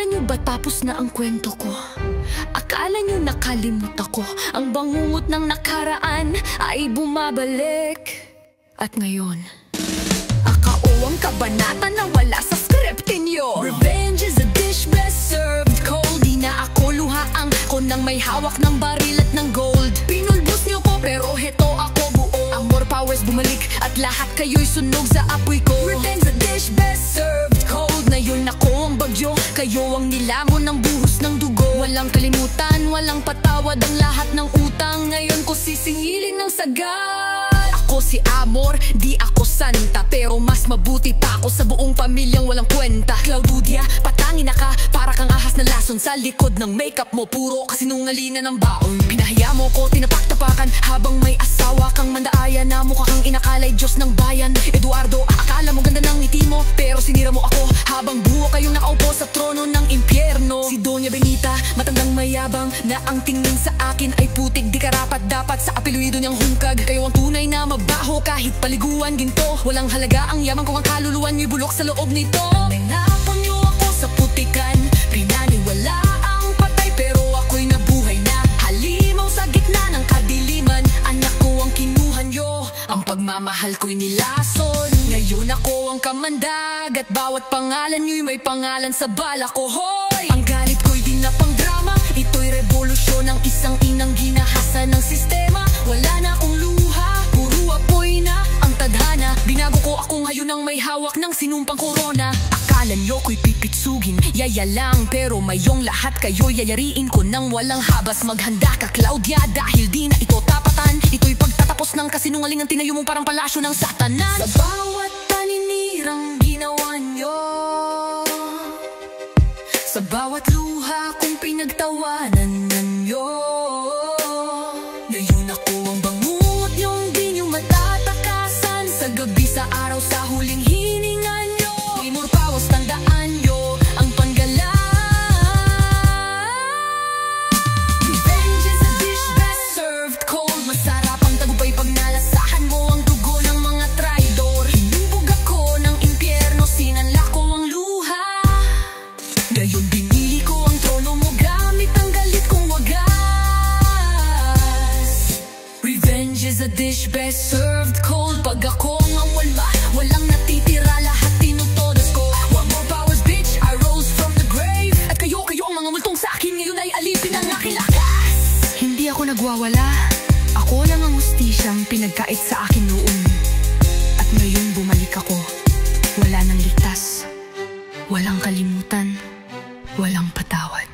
Akala nyo ba tapos na ang kwento ko? Akala nyo nakalimut ako? Ang bangungot ng nakaraan ay bumabalik. At ngayon, akauwang kabanata na wala sa script inyo. Revenge is a dish best served cold. Di na ako luhaang ko nang may hawak ng baril at ng gold. Pinulbos nyo ko pero heto ako buo. Ang more powers bumalik at lahat kayo'y sunog sa apoy ko. Revenge is a dish best served cold. Ngayon ako ang bagyo, kayo ang nilamon ng buhos ng dugo. Walang kalimutan, walang patawad ang lahat ng utang. Ngayon ko sisingilin ng sagad. Ako si Amor, di ako santa, pero mas mabuti pa ako sa buong pamilyang walang kwenta. Claudia, patangin na ka, para kang ahas na lason. Sa likod ng makeup mo, puro kasinungalingan ng baon. Pinahiya mo ko, tinapak-tapakan, habang may asawa kang mandaaya na mukha kang inakalay Diyos ng bayan. Eduardo, akala mo ganda ng ngiti mo, pero sinira mo ako, habang buo kayong nakaupo sa trono ng impyerno. Si Doña Benita, matandang mayabang, na ang tingin sa akin ay putik. Di karapat-dapat sa apelyido niyang hungkag. Kayo ang tunay na mabaho, kahit paliguan ginto. Walang halaga ang yaman kung ang kaluluwan niyo'y bulok sa loob nito. Tinapon niyo ako sa putikan, pinaniwala ang patay, pero ako'y nabuhay na. Halimaw sa gitna ng kadiliman, anak ko ang kinuha niyo. Ang pagmamahal ko'y nilason. Ngayon ako ang kamandag, at bawat pangalan niyo'y may pangalan sa bala ko. Hoy! Ang galit ko'y di na pang drama, ito'y revolusyon ng isang inang ginahasa ng sistema. Wala na akong luha, puro apoy na ang tadhana. Binago ko ako ngayon ang may hawak ng sinumpang korona. Akala nyo ko'y pipitsugin, yaya lang, pero mayong lahat kayo'y yayariin ko nang walang habas. Maghanda ka Claudia, dahil di na ito tapatan. Ito'y pagtatapos ng kasinungalingan, tinayo mo parang palasyo ng satanan. Sa bawat paninirang ginawa nyo, sa bawat luha kong pinagtawanan ninyo, ngayon ako ang bangungot nyong di nyo matatakasan. Sa gabi, sa araw, sa huling hininga nyo, more powers, tandaan nyo ang panggalan. Revenge is a dish best served cold. Masarap ang tagumpay pag nalasahan mo ang dugo ng mga traidor. Hinubog ako ng impyerno, sinanla ko ang luha. Ngayon binili ko ang trono mo gamit ang galit kong wagas. Revenge is a dish best served cold. Pag ako ang walma, walang natitira, lahat tinutodas ko. One more powers, bitch, I rose from the grave. At kayo ang mga multong sa akin, ngayon ay alipin ang aking lakas. Hindi ako nagwawala, ako lang ang hustisyang pinagkait sa akin noon. At ngayon bumalik ako, wala nang ligtas, walang kalimutan, walang patawad.